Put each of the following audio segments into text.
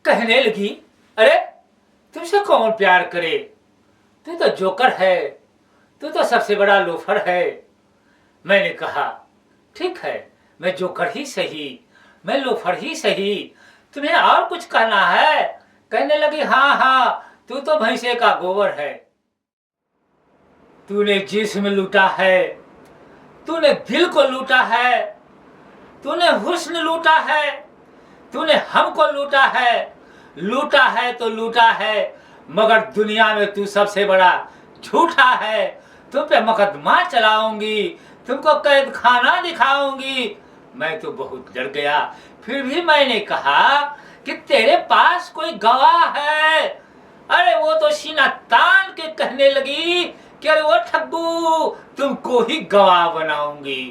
कहने लगी, अरे तुमसे कौन प्यार करे, तू तो जोकर है, तू तो सबसे बड़ा लोफर है। मैंने कहा, ठीक है, मैं जोकर ही सही, मैं लोफर ही सही, तुम्हें और कुछ कहना है? कहने लगी, हाँ हाँ, तू तो भैंसे का गोबर है। तूने जिस्म लूटा है, तूने दिल को लूटा है, तूने हुस्न लूटा है, तूने हमको लूटा है तो लूटा है, मगर दुनिया में तू सबसे बड़ा झूठा है। तुम पे मुकदमा चलाऊंगी, तुमको कैद खाना दिखाऊंगी। मैं तो बहुत डर गया, फिर भी मैंने कहा कि तेरे पास कोई गवाह है? अरे वो तो सीना तान के कहने लगी कि अरे वो ठग्गू, तुमको ही गवाह बनाऊंगी।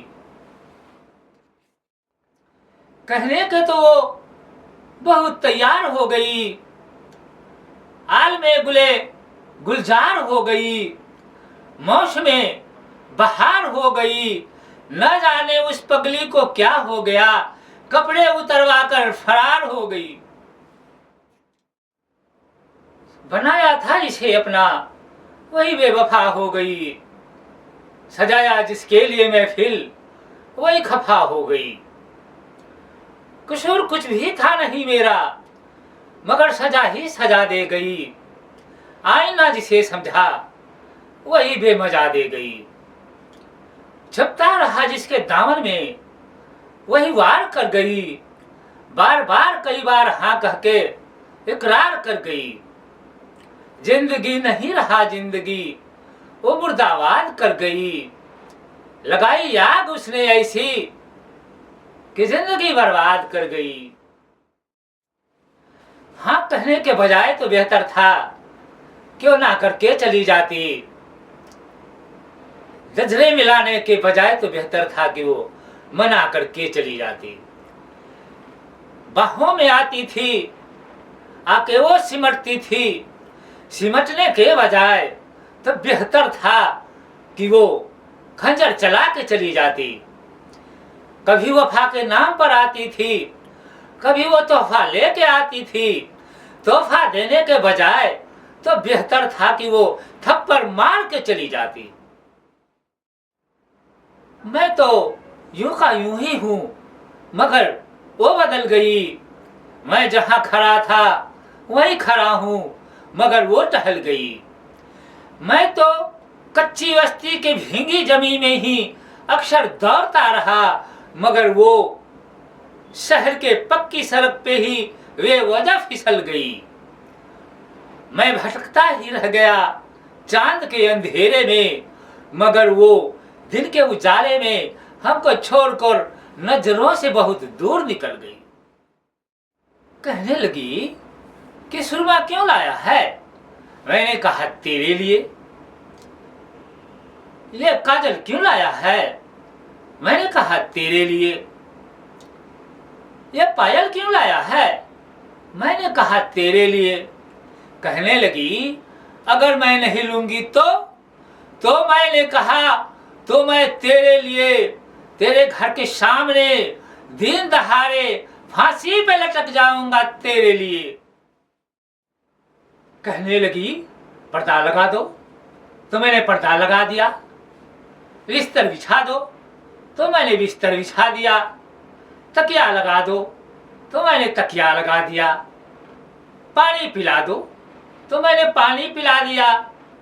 कहने के तो वो बहुत तैयार हो गई, आल में गुले गुलजार हो गई, मौसम बहार हो गई। न जाने उस पगली को क्या हो गया, कपड़े उतरवा कर फरार हो गई। बनाया था जिसे अपना, वही बेवफा हो गई। सजाया जिसके लिए महफिल, वही खफा हो गई। कसूर कुछ भी था नहीं मेरा, मगर सजा ही सजा दे गई। आईना जिसे समझा, वही बेमजा दे गई। जपता रहा जिसके दामन में, वही वार कर गई। बार बार कई बार हाँ कह के इकरार कर गई। जिंदगी नहीं रहा जिंदगी, वो मुर्दाबाद कर गई। लगाई आग उसने ऐसी कि जिंदगी बर्बाद कर गई। हाँ कहने के बजाय तो बेहतर था क्यों ना करके चली जाती। जजरे मिलाने के बजाय तो बेहतर था कि वो मना करके चली जाती। बाहों में आती थी, आके वो सिमटती थी। सिमटने के बजाय तो बेहतर था कि वो खंजर चला के चली जाती। कभी वफा के नाम पर आती थी, कभी वो तोहफा लेके आती थी। तोहफा देने के बजाय तो बेहतर था कि वो थप्पड़ मार के चली जाती। मैं तो यूं का यूं ही हूं, मगर वो बदल गई। मैं जहां खड़ा था वहीं खड़ा हूं, मगर वो टहल गई। मैं तो कच्ची बस्ती के भींगी जमीन में ही अक्सर दौड़ता रहा, मगर वो शहर के पक्की सड़क पे ही वे वजह फिसल गई। मैं भटकता ही रह गया चांद के अंधेरे में, मगर वो दिन के उजाले में हमको छोड़कर नजरों से बहुत दूर निकल गई। कहने लगी कि सुरमा क्यों लाया है? मैंने कहा, तेरे लिए। ये काजल क्यों लाया है? मैंने कहा, तेरे लिए। ये पायल क्यों लाया है? मैंने कहा, तेरे लिए। कहने लगी, अगर मैं नहीं लूंगी तो मैंने कहा, तो मैं तेरे लिए, तेरे घर के सामने दिन दहाड़े फांसी पे लटक जाऊंगा तेरे लिए। कहने लगी, पर्दा लगा दो, तो मैंने पर्दा लगा दिया। बिस्तर बिछा दो, तो मैंने बिस्तर बिछा दिया। तकिया लगा दो, तो मैंने तकिया लगा दिया। पानी पिला दो, तो मैंने पानी पिला दिया।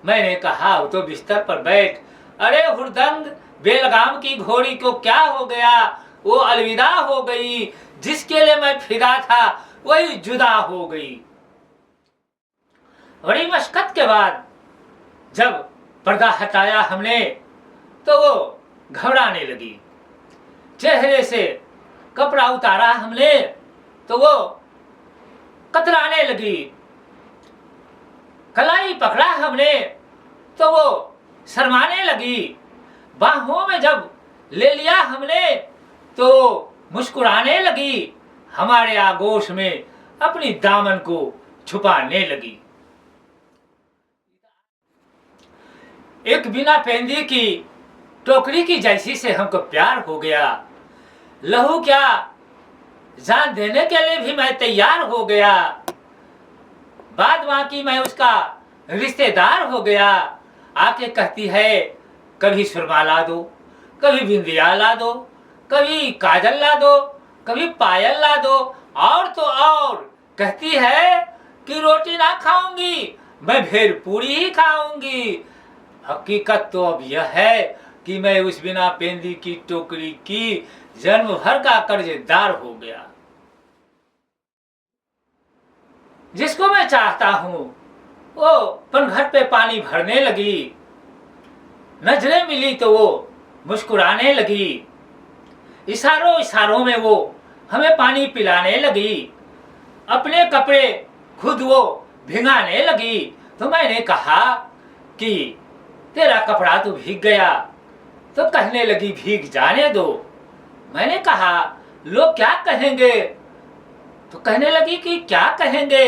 मैंने कहा, तो बिस्तर पर बैठ। अरे हुरदंग, बेलगाम की घोड़ी को क्या हो गया? वो अलविदा हो गई। जिसके लिए मैं फिदा था वही जुदा हो गई। बड़ी मशक्कत के बाद जब पर्दा हटाया हमने, तो वो घबराने लगी। चेहरे से कपड़ा उतारा हमने, तो वो कतराने लगी। कलाई पकड़ा हमने, तो वो शर्माने लगी। बाहों में जब ले लिया हमने, तो मुस्कुराने लगी। हमारे आगोश में अपनी दामन को छुपाने लगी। एक बिना पेंदी की टोकरी की जैसी से हमको प्यार हो गया। लहू क्या, जान देने के लिए भी मैं तैयार हो गया। बाद बाकी मैं उसका रिश्तेदार हो गया। आके कहती है कभी सुरमा ला दो, कभी बिंदिया ला दो, कभी काजल ला दो, कभी पायल ला दो, और तो और कहती है कि रोटी ना खाऊंगी, मैं भेल पूरी ही खाऊंगी। हकीकत तो अब यह है कि मैं उस बिना पेंदी की टोकरी की जन्म भर का कर्जदार हो गया। जिसको मैं चाहता हूं वो पनघट पे पानी भरने लगी। नजरें मिली तो वो मुस्कुराने लगी। इशारों इशारों में वो हमें पानी पिलाने लगी। अपने कपड़े खुद वो भिगाने लगी। तो मैंने कहा कि तेरा कपड़ा तो भीग गया। तो कहने लगी भीग जाने दो। मैंने कहा लोग क्या कहेंगे। तो कहने लगी कि क्या कहेंगे,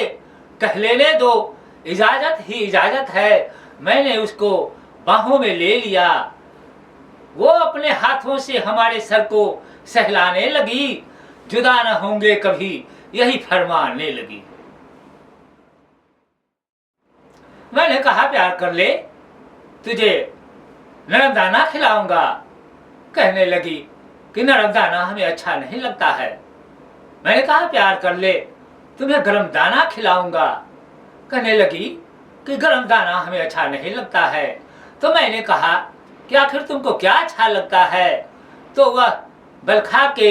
कह लेने दो, इजाजत ही इजाजत है। मैंने उसको बाहों में ले लिया। वो अपने हाथों से हमारे सर को सहलाने लगी। जुदा न होंगे कभी यही फरमाने लगी। मैंने कहा प्यार कर ले, तुझे नरम दाना खिलाऊंगा। कहने लगी कि नरम दाना हमें अच्छा नहीं लगता है। मैंने कहा प्यार कर ले, तुम्हें गरम दाना खिलाऊंगा। कहने लगी कि गरम दाना हमें अच्छा नहीं लगता है। तो मैंने कहा कि आखिर तुमको क्या अच्छा लगता है। तो वह बलखा के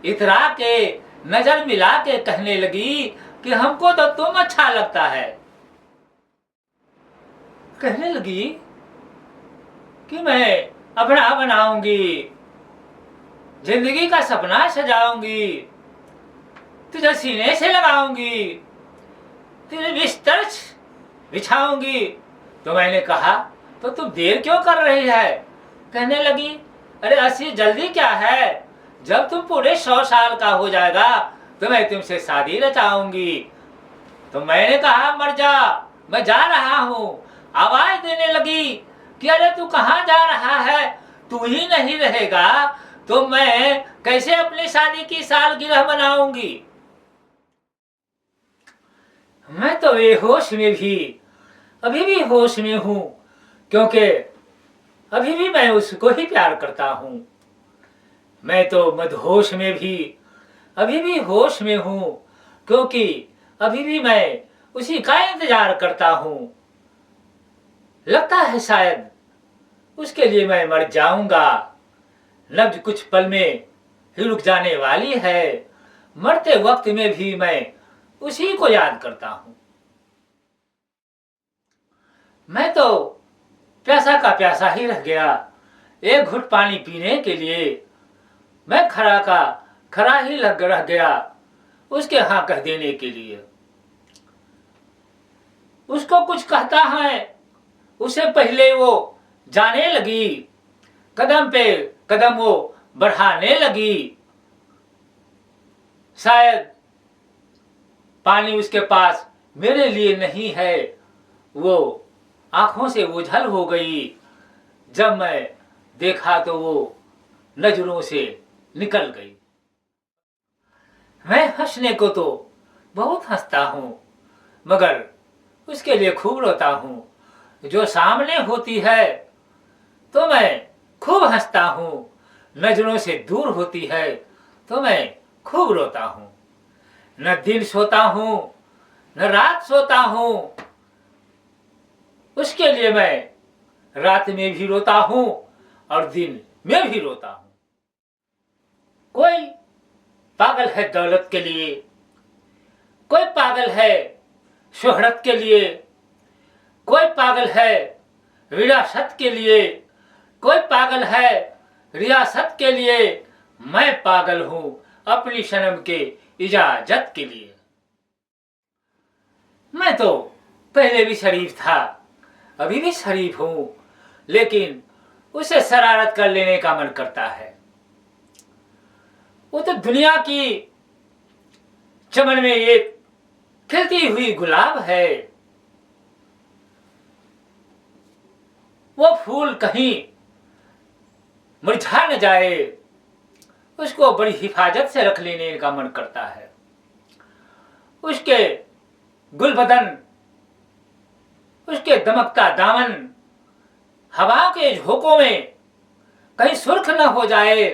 इतरा के नजर मिला के कहने लगी कि हमको तो तुम अच्छा लगता है। कहने लगी कि मैं अपना बनाऊंगी, जिंदगी का सपना सजाऊंगी, तुझे सीने से लगाऊंगी, तुझे बिस्तर बिछाऊंगी। तो मैंने कहा तो तुम देर क्यों कर रही है। कहने लगी अरे ऐसी जल्दी क्या है, जब तुम पूरे 100 साल का हो जाएगा तो मैं तुमसे शादी रचाऊंगी। तो मैंने कहा मर जा, मैं जा रहा हूँ। आवाज देने लगी कि अरे तू कहाँ जा रहा है, तू ही नहीं रहेगा तो मैं कैसे अपनी शादी की सालगिरह मनाऊंगी। मैं तो बेहोश में भी अभी भी होश में हूं, क्योंकि अभी भी मैं उसको ही प्यार करता हूं। मैं तो मदहोश में भी अभी भी होश में हूं, क्योंकि अभी भी मैं उसी का इंतजार करता हूं। लगता है शायद उसके लिए मैं मर जाऊंगा। लफ्ज कुछ पल में ही रुक जाने वाली है। मरते वक्त में भी मैं उसी को याद करता हूं। मैं तो प्यासा का प्यासा ही रह गया। एक घुट पानी पीने के लिए मैं खड़ा का खड़ा ही लग रह गया, उसके हाँ कह देने के लिए। उसको कुछ कहता है उससे पहले वो जाने लगी। कदम पे कदम वो बढ़ाने लगी। शायद पानी उसके पास मेरे लिए नहीं है। वो आंखों से ओझल हो गई। जब मैं देखा तो वो नजरों से निकल गई। मैं हंसने को तो बहुत हंसता हूं, मगर उसके लिए खूब रोता हूं। जो सामने होती है तो मैं खूब हंसता हूं, नजरों से दूर होती है तो मैं खूब रोता हूं। न दिन सोता हूं न रात सोता हूं। उसके लिए मैं रात में भी रोता हूं और दिन में भी रोता हूं। कोई पागल है दौलत के लिए, कोई पागल है शोहरत के लिए, कोई पागल है विरासत के लिए, कोई पागल है रियासत के लिए। मैं पागल हूं अपनी सनम के इजाजत के लिए। मैं तो पहले भी शरीफ था, अभी भी शरीफ हूं, लेकिन उसे शरारत कर लेने का मन करता है। वो तो दुनिया की चमन में एक खिलती हुई गुलाब है। वो फूल कहीं मुरझा न जाए, उसको बड़ी हिफाजत से रख लेने का मन करता है। उसके गुलबदन उसके दमकता दामन हवा के झोंकों में कहीं सुर्ख न हो जाए,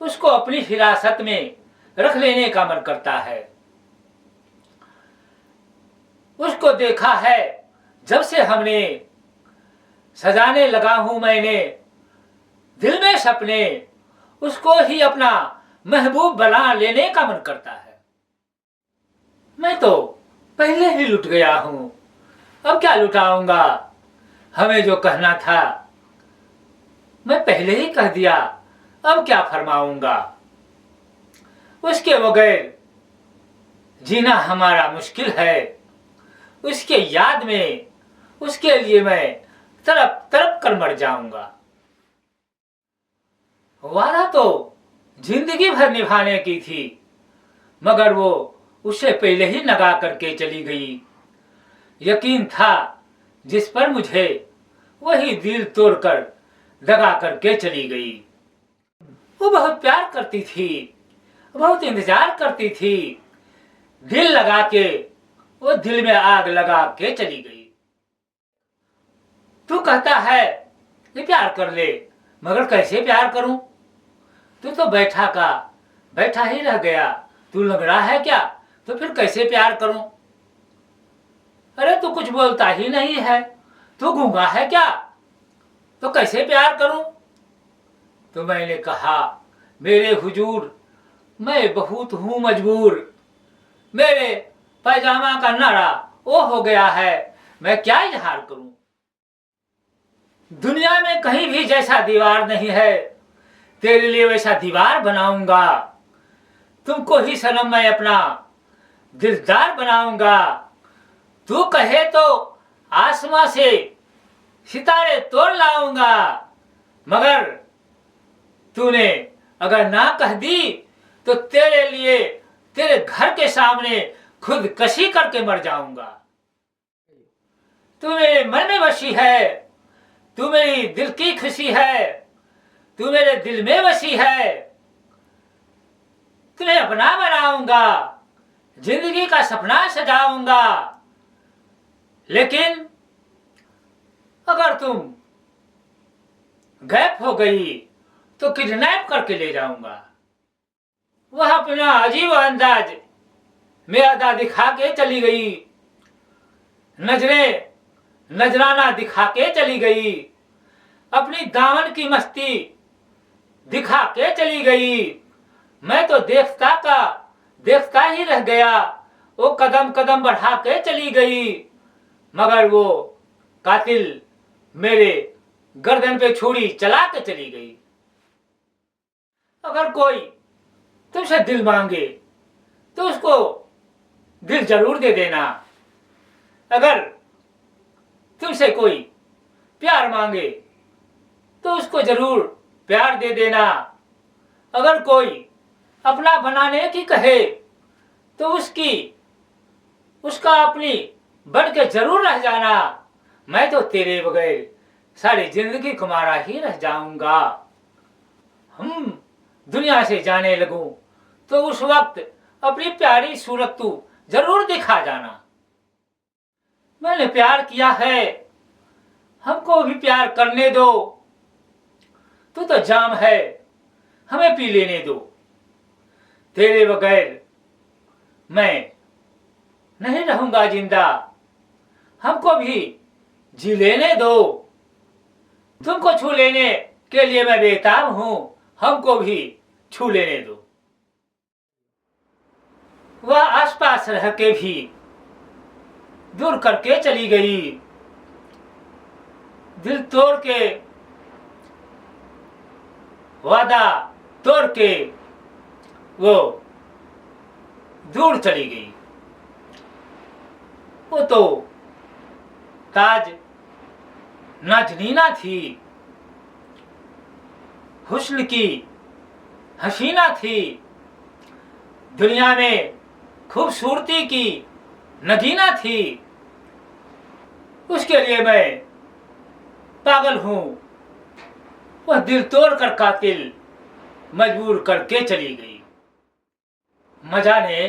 उसको अपनी हिरासत में रख लेने का मन करता है। उसको देखा है जब से हमने, सजाने लगा हूं मैंने दिल में सपने, उसको ही अपना महबूब बना लेने का मन करता है। मैं तो पहले ही लुट गया हूं, अब क्या लुटाऊंगा। हमें जो कहना था मैं पहले ही कह दिया, अब क्या फरमाऊंगा। उसके बगैर जीना हमारा मुश्किल है, उसके याद में उसके लिए मैं तड़प तड़प कर मर जाऊंगा। वादा तो जिंदगी भर निभाने की थी, मगर वो उसे पहले ही नगा करके चली गई। यकीन था जिस पर मुझे, वही दिल तोड़कर दगा करके चली गई। वो बहुत प्यार करती थी, बहुत इंतजार करती थी, दिल लगा के वो दिल में आग लगा के चली गई। तू कहता है कि प्यार कर ले, मगर कैसे प्यार करूं। तू तो बैठा ही रह गया, तू लंगड़ा है क्या, तो फिर कैसे प्यार करूं। अरे तू कुछ बोलता ही नहीं है, तू गूंगा है क्या, तो कैसे प्यार करूं। तो मैंने कहा मेरे हुजूर मैं बहुत हूं मजबूर, मेरे पैजामा का नाड़ा वो हो गया है, मैं क्या इजहार करूं। दुनिया में कहीं भी जैसा दीवार नहीं है, तेरे लिए वैसा दीवार बनाऊंगा। तुमको ही सनम मैं अपना दिलदार बनाऊंगा। तू कहे तो आसमां से सितारे तोड़ लाऊंगा, मगर तूने अगर ना कह दी तो तेरे लिए तेरे घर के सामने खुदकशी करके मर जाऊंगा। तू मेरे मन में बसी है, तू मेरी दिल की खुशी है, तू मेरे दिल में बसी है। तुम्हें अपना बनाऊंगा, जिंदगी का सपना सजाऊंगा। लेकिन अगर तुम गायब हो गई तो किडनैप करके ले जाऊंगा। वह अपना अजीब अंदाज में अदा दिखा के चली गई, नजरें नजराना दिखा के चली गई, अपनी दामन की मस्ती दिखा के चली गई। मैं तो देखता ही रह गया, वो कदम कदम बढ़ा के चली गई, मगर वो कातिल मेरे गर्दन पे छुरी चला के चली गई। अगर कोई तुमसे दिल मांगे तो उसको दिल जरूर दे देना। अगर तुमसे कोई प्यार मांगे तो उसको जरूर प्यार दे देना। अगर कोई अपना बनाने की कहे तो उसका अपनी बन के जरूर रह जाना। मैं तो तेरे बगैर सारी जिंदगी कुमारा ही रह जाऊंगा। हम दुनिया से जाने लगूं तो उस वक्त अपनी प्यारी सूरत तू जरूर दिखा जाना। मैंने प्यार किया है, हमको भी प्यार करने दो। तू तो जाम है, हमें पी लेने दो। तेरे बगैर मैं नहीं रहूंगा जिंदा, हमको भी जी लेने दो। तुमको छू लेने के लिए मैं बेताब हूं, हमको भी छू लेने दो। वह आसपास रह के भी दूर करके चली गई, दिल तोड़ के वादा तोड़ के वो दूर चली गई। वो तो ताज नाजनीना थी, हुस्न की हसीना थी, दुनिया में खूबसूरती की नगीना थी। उसके लिए मैं पागल हूं, वह दिल तोड़ कर कातिल मजबूर करके चली गई। मजा ने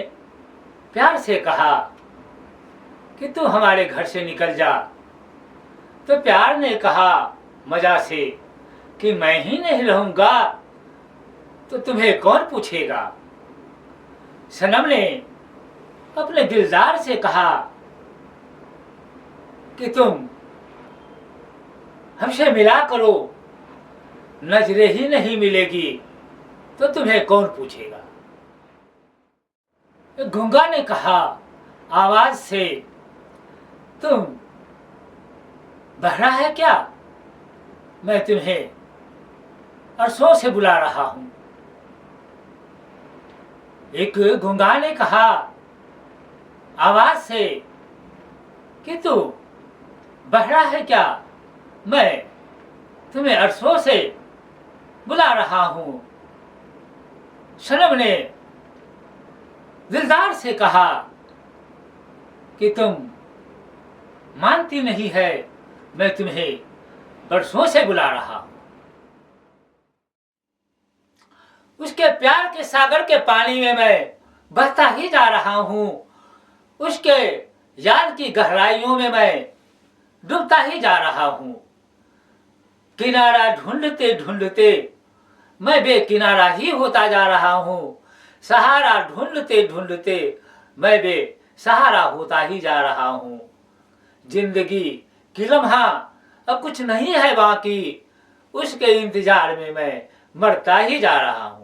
प्यार से कहा कि तू हमारे घर से निकल जा। तो प्यार ने कहा मजा से कि मैं ही नहीं रहूंगा तो तुम्हें कौन पूछेगा। सनम ने अपने दिलदार से कहा कि तुम हमसे मिला करो, नजरें ही नहीं मिलेगी तो तुम्हें कौन पूछेगा। गूंगा ने कहा आवाज से, तुम बहरा है क्या? मैं तुम्हें अरसों से बुला रहा हूं। एक गूंगा ने कहा आवाज से कि तू बहरा है क्या? मैं तुम्हें अरसों से बुला रहा हूं। सनम ने दिलदार से कहा कि तुम मानती नहीं है, मैं तुम्हें बरसों से बुला रहा हूं। उसके प्यार के सागर के पानी में मैं बहता ही जा रहा हूं। उसके याद की गहराइयों में मैं डूबता ही जा रहा हूं। किनारा ढूंढते ढूंढते मैं बेकिनारा ही होता जा रहा हूं। सहारा ढूंढते ढूंढते मैं बेसहारा होता ही जा रहा हूं। जिंदगी की लम्हा अब कुछ नहीं है बाकी, उसके इंतजार में मैं मरता ही जा रहा हूं।